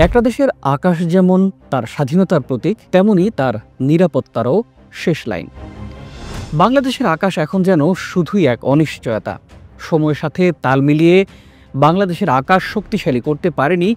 একটা দেশের আকাশ যেমন তার স্বাধীনতার প্রতীক, তেমনি তার নিরাপত্তারও শেষ লাইন। বাংলাদেশের আকাশ এখন যেন শুধুই এক অনিশ্চয়তা। সময়ের সাথে তাল মিলিয়ে বাংলাদেশের আকাশ শক্তিশালী করতে পারেনি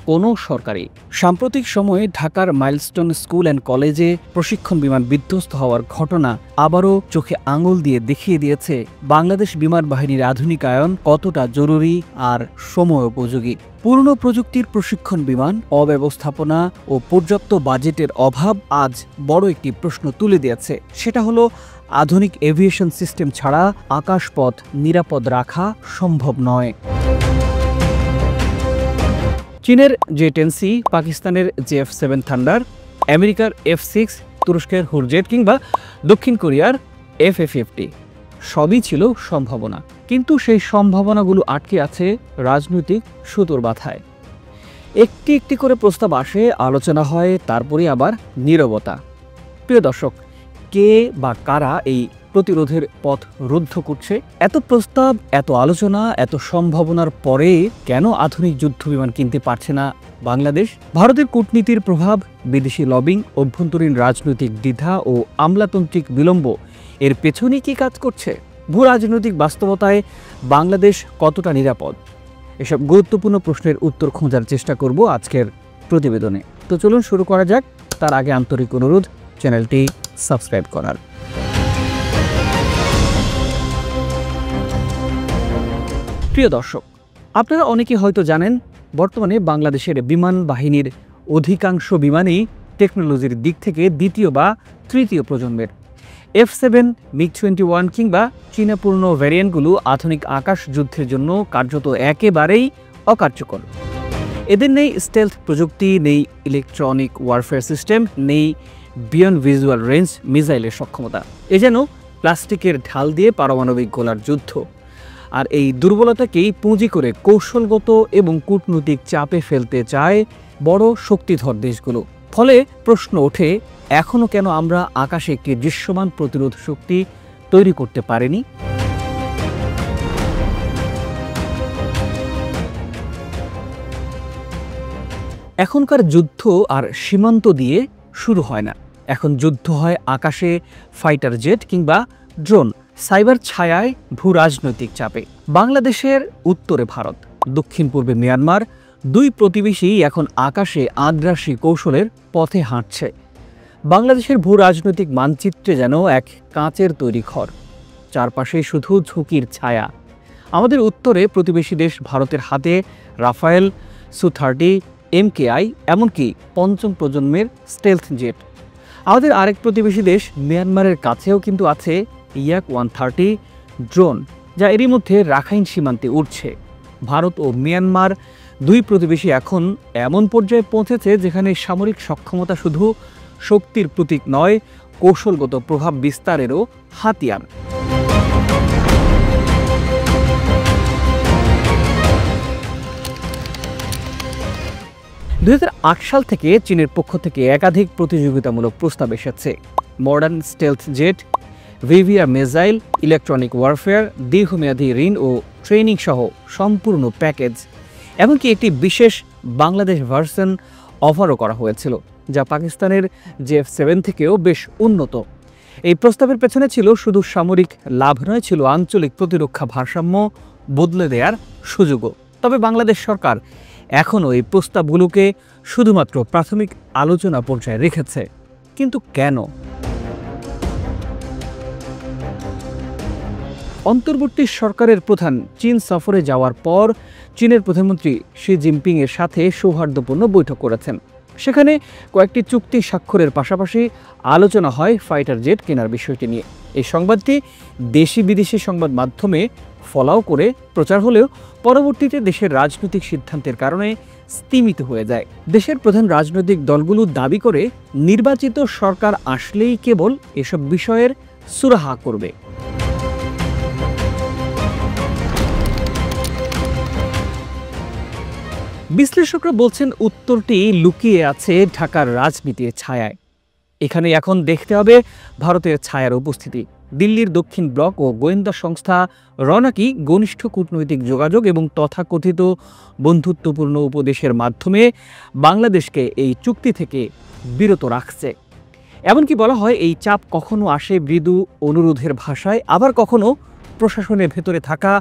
কোনো সরকারই। সাম্প্রতিক সময়ে ঢাকার মাইলস্টোন স্কুল অ্যান্ড কলেজে প্রশিক্ষণ বিমান বিধ্বস্ত হওয়ার ঘটনা আবারও চোখে আঙুল দিয়ে দেখিয়ে দিয়েছে বাংলাদেশ বিমান বাহিনীর আধুনিকায়ন কতটা জরুরি আর সময় উপযোগী। পুরনো প্রযুক্তির প্রশিক্ষণ বিমান, অব্যবস্থাপনা ও পর্যাপ্ত বাজেটের অভাব আজ বড় একটি প্রশ্ন তুলে দিয়েছে। সেটা হলো আধুনিক এভিয়েশন সিস্টেম ছাড়া আকাশপথ নিরাপদ রাখা সম্ভব নয়। চীনের J-10C, পাকিস্তানের JF-7 থান্ডার, আমেরিকার F-6, তুরস্কের হুরজেট কিংবা দক্ষিণ কোরিয়ার FA-50 সবই ছিল সম্ভাবনা, কিন্তু সেই সম্ভাবনাগুলো আটকে আছে রাজনৈতিক সুতোর বাধায়। একটি একটি করে প্রস্তাব আসে, আলোচনা হয়, তারপরে আবার নীরবতা। প্রিয় দর্শক, কে বা কারা এই প্রতিরোধের পথ রুদ্ধ করছে? এত প্রস্তাব, এত আলোচনা, এত সম্ভাবনার পরে কেন আধুনিক যুদ্ধবিমান কিনতে পারছে না বাংলাদেশ? ভারতের কূটনীতির প্রভাব, বিদেশি লবিং, অভ্যন্তরীণ রাজনৈতিক দ্বিধা ও আমলাতান্ত্রিক বিলম্ব এর পেছনে কি কাজ করছে? ভূ রাজনৈতিক বাস্তবতায় বাংলাদেশ কতটা নিরাপদ? এসব গুরুত্বপূর্ণ প্রশ্নের উত্তর খোঁজার চেষ্টা করব আজকের প্রতিবেদনে। তো চলুন শুরু করা যাক। তার আগে আন্তরিক অনুরোধ চ্যানেলটি সাবস্ক্রাইব করার। প্রিয় দর্শক, আপনারা অনেকে হয়তো জানেন বর্তমানে বাংলাদেশের বিমান বাহিনীর অধিকাংশ বিমানই টেকনোলজির দিক থেকে দ্বিতীয় বা তৃতীয় প্রজন্মের। F-7, MiG-21 কিংবা চীনাপূর্ণ ভ্যারিয়েন্টগুলো আধুনিক আকাশ যুদ্ধের জন্য কার্যত একেবারেই অকার্যকর। এদের নেই স্টেলথ প্রযুক্তি, নেই ইলেকট্রনিক ওয়ারফেয়ার সিস্টেম, নেই বিয়ন্ড ভিজুয়াল রেঞ্জ মিসাইলের সক্ষমতা। এ যেন প্লাস্টিকের ঢাল দিয়ে পারমাণবিক গোলার যুদ্ধ। আর এই দুর্বলতাকেই পুঁজি করে কৌশলগত এবং কূটনৈতিক চাপে ফেলতে চায় বড় শক্তিধর দেশগুলো। ফলে প্রশ্ন ওঠে, এখনও কেন আমরা আকাশে একটি দৃশ্যমান প্রতিরোধ শক্তি তৈরি করতে পারিনি? এখনকার যুদ্ধ আর সীমান্ত দিয়ে শুরু হয় না। এখন যুদ্ধ হয় আকাশে ফাইটার জেট কিংবা ড্রোন, সাইবার ছায়ায়, ভূ রাজনৈতিক চাপে। বাংলাদেশের উত্তরে ভারত, দক্ষিণ পূর্বে মিয়ানমার, দুই প্রতিবেশী এখন আকাশে আগ্রাসী কৌশলের পথে হাঁটছে। বাংলাদেশের ভূ রাজনৈতিক মানচিত্রে যেন এক কাঁচের তৈরি ঘর, চারপাশে শুধু ঝুঁকির ছায়া। আমাদের উত্তরে প্রতিবেশী দেশ ভারতের হাতে রাফায়েল, Su-30, MKI, এমনকি পঞ্চম প্রজন্মের স্টেলথ জেট। আমাদের আরেক প্রতিবেশী দেশ মিয়ানমারের কাছেও কিন্তু আছে Yak-130 ড্রোন, যা এরই মধ্যে রাখাইন সীমান্তে উঠছে। ভারত ও মিয়ানমার দুই প্রতিবেশী এখন এমন পর্যায়ে পৌঁছেছে যেখানে সামরিক সক্ষমতা শুধু শক্তির প্রতীক নয়, কৌশলগত প্রভাব বিস্তারেরও হাতিয়ার। 2008 সাল থেকে চীনের পক্ষ থেকে একাধিক প্রতিযোগিতামূলক প্রস্তাব এসেছে। Modern stealth jet, BVR missile, electronic warfare, দীর্ঘমেয়াদী ঋণ ও ট্রেনিং সহ সম্পূর্ণ প্যাকেজ। এমনকি একটি বিশেষ বাংলাদেশ ভার্সন অফারও করা হয়েছিল, যা পাকিস্তানের JF-7 থেকেও বেশ উন্নত। এই প্রস্তাবের পেছনে ছিল শুধু সামরিক লাভ নয়, ছিল আঞ্চলিক প্রতিরক্ষা ভারসাম্য বদলে দেওয়ার সুযোগও। তবে বাংলাদেশ সরকার এখনও এই প্রস্তাবগুলোকে শুধুমাত্র প্রাথমিক আলোচনা পর্যায়ে রেখেছে। কিন্তু কেন? অন্তর্বর্তী সরকারের প্রধান চীন সফরে যাওয়ার পর চীনের প্রধানমন্ত্রী শি জিনপিং এর সাথে সৌহার্দ্যপূর্ণ বৈঠক করেছেন। সেখানে কয়েকটি চুক্তি স্বাক্ষরের পাশাপাশি আলোচনা হয় ফাইটার জেট কেনার বিষয়টি নিয়ে। এই সংবাদটি দেশি বিদেশি সংবাদ মাধ্যমে ফলাও করে প্রচার হলেও পরবর্তীতে দেশের রাজনৈতিক সিদ্ধান্তের কারণে স্তিমিত হয়ে যায়। দেশের প্রধান রাজনৈতিক দলগুলো দাবি করে নির্বাচিত সরকার আসলেই কেবল এসব বিষয়ের সুরাহা করবে। বিশ্লেষকরা বলছেন উত্তরটি লুকিয়ে আছে ঢাকার রাজনীতির ছায়ায়। এখানে এখন দেখতে হবে ভারতের ছায়ার উপস্থিতি। দিল্লির দক্ষিণ ব্লক ও গোয়েন্দা সংস্থা র নাকি ঘনিষ্ঠ কূটনৈতিক যোগাযোগ এবং তথাকথিত বন্ধুত্বপূর্ণ উপদেশের মাধ্যমে বাংলাদেশকে এই চুক্তি থেকে বিরত রাখছে। এমনকি বলা হয় এই চাপ কখনো আসে মৃদু অনুরোধের ভাষায়, আবার কখনো প্রশাসনের ভেতরে থাকা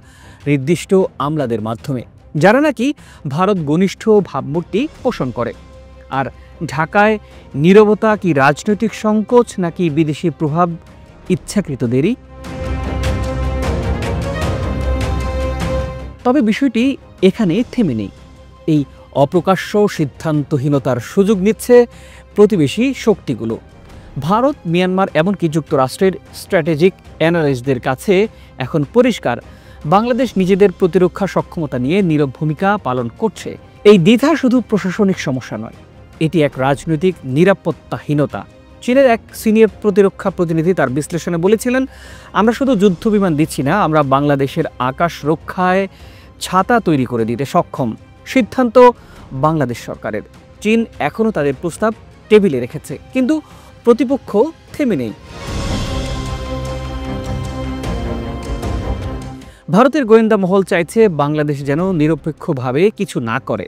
নির্দিষ্ট আমলাদের মাধ্যমে, যারা নাকি ভারত ঘনিষ্ঠ ভাবমূর্তি পোষণ করে। আর ঢাকায় নীরবতা কি রাজনৈতিক সংকোচ নাকি বিদেশি প্রভাব ইচ্ছাকৃত দেরি? তবে বিষয়টি এখানে থেমে নেই। এই অপ্রকাশ্য সিদ্ধান্তহীনতার সুযোগ নিচ্ছে প্রতিবেশী শক্তিগুলো। ভারত, মিয়ানমার, এমনকি যুক্তরাষ্ট্রের স্ট্র্যাটেজিক অ্যানালিস্টদের কাছে এখন পরিষ্কার বাংলাদেশ নিজেদের প্রতিরক্ষা সক্ষমতা নিয়ে নীরব ভূমিকা পালন করছে। এই দ্বিধা শুধু প্রশাসনিক সমস্যা নয়, এটি এক রাজনৈতিক নিরাপত্তাহীনতা। চীনের এক সিনিয়র প্রতিরক্ষা প্রতিনিধি তার বিশ্লেষণে বলেছিলেন, আমরা শুধু যুদ্ধবিমান দিচ্ছি না, আমরা বাংলাদেশের আকাশ রক্ষায় ছাতা তৈরি করে দিতে সক্ষম। সিদ্ধান্ত বাংলাদেশ সরকারের। চীন এখনও তাদের প্রস্তাব টেবিলে রেখেছে, কিন্তু প্রতিপক্ষ থেমে নেই। ভারতের গোয়েন্দা মহল চাইছে বাংলাদেশ যেন নিরপেক্ষভাবে কিছু না করে।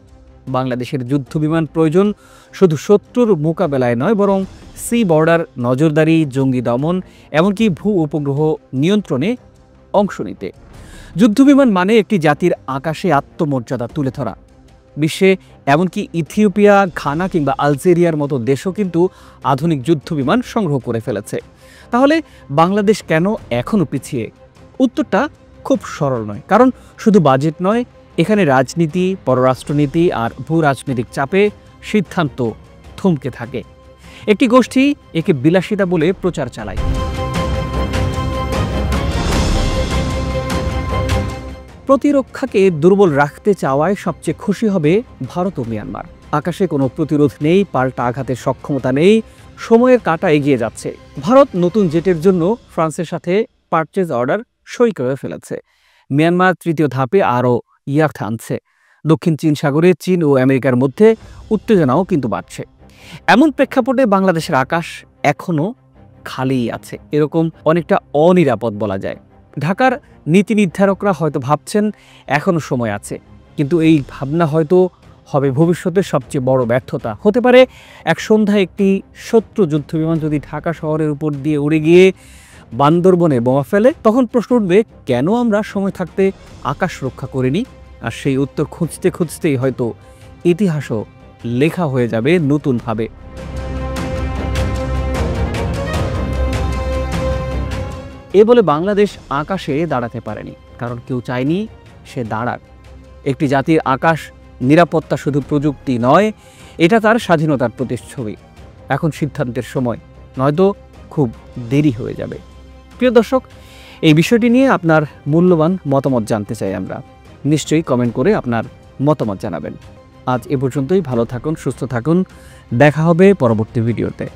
বাংলাদেশের যুদ্ধবিমান প্রয়োজন শুধু শত্রুর মোকাবেলায় নয়, বরং সি বর্ডার নজরদারি, জঙ্গি দমন, এমনকি ভূ উপগ্রহ নিয়ন্ত্রণে অংশ নিতে। যুদ্ধবিমান মানে একটি জাতির আকাশে আত্মমর্যাদা তুলে ধরা। বিশ্বে এমনকি ইথিওপিয়া, ঘানা কিংবা আলজেরিয়ার মতো দেশও কিন্তু আধুনিক যুদ্ধবিমান সংগ্রহ করে ফেলেছে। তাহলে বাংলাদেশ কেন এখনও পিছিয়ে? উত্তরটা খুব সরল নয়, কারণ শুধু বাজেট নয়, এখানে রাজনীতি, পররাষ্ট্রনীতি আর ভূ রাজনৈতিক চাপে সিদ্ধান্ত থমকে থাকে। একটি গোষ্ঠী একে বিলাসিতা বলে প্রচার চালায়। প্রতিরক্ষাকে দুর্বল রাখতে চাওয়ায় সবচেয়ে খুশি হবে ভারত ও মিয়ানমার। আকাশে কোনো প্রতিরোধ নেই, পাল্টা আঘাতের সক্ষমতা নেই, সময়ের কাঁটা এগিয়ে যাচ্ছে। ভারত নতুন জেটের জন্য ফ্রান্সের সাথে পারচেজ অর্ডার সই করে ফেলেছে। মিয়ানমার তৃতীয় ধাপে আরও ইয়াট আনছে। দক্ষিণ চীন সাগরে চীন ও আমেরিকার মধ্যে উত্তেজনাও কিন্তু বাড়ছে। এমন প্রেক্ষাপটে বাংলাদেশের আকাশ এখনও খালিই আছে, এরকম অনেকটা অনিরাপদ বলা যায়। ঢাকার নীতি নির্ধারকরা হয়তো ভাবছেন এখনও সময় আছে, কিন্তু এই ভাবনা হয়তো হবে ভবিষ্যতের সবচেয়ে বড় ব্যর্থতা। হতে পারে এক সন্ধ্যায় একটি শত্রু যুদ্ধবিমান যদি ঢাকা শহরের উপর দিয়ে উড়ে গিয়ে বান্দরবনে বোমা ফেলে, তখন প্রশ্ন উঠবে কেন আমরা সময় থাকতে আকাশ রক্ষা করিনি? আর সেই উত্তর খুঁজতে খুঁজতেই হয়তো ইতিহাসও লেখা হয়ে যাবে নতুনভাবে। এ বলে বাংলাদেশ আকাশে দাঁড়াতে পারেনি, কারণ কেউ চায়নি সে দাঁড়াক। একটি জাতির আকাশ নিরাপত্তা শুধু প্রযুক্তি নয়, এটা তার স্বাধীনতার প্রতিচ্ছবি। এখন সিদ্ধান্তের সময়, নয়তো খুব দেরি হয়ে যাবে। প্রিয় দর্শক, এই বিষয়টি নিয়ে আপনার মূল্যবান মতামত জানতে চাই আমরা। নিশ্চয়ই কমেন্ট করে আপনার মতামত জানাবেন। আজ এ পর্যন্তই। ভালো থাকুন, সুস্থ থাকুন, দেখা হবে পরবর্তী ভিডিওতে।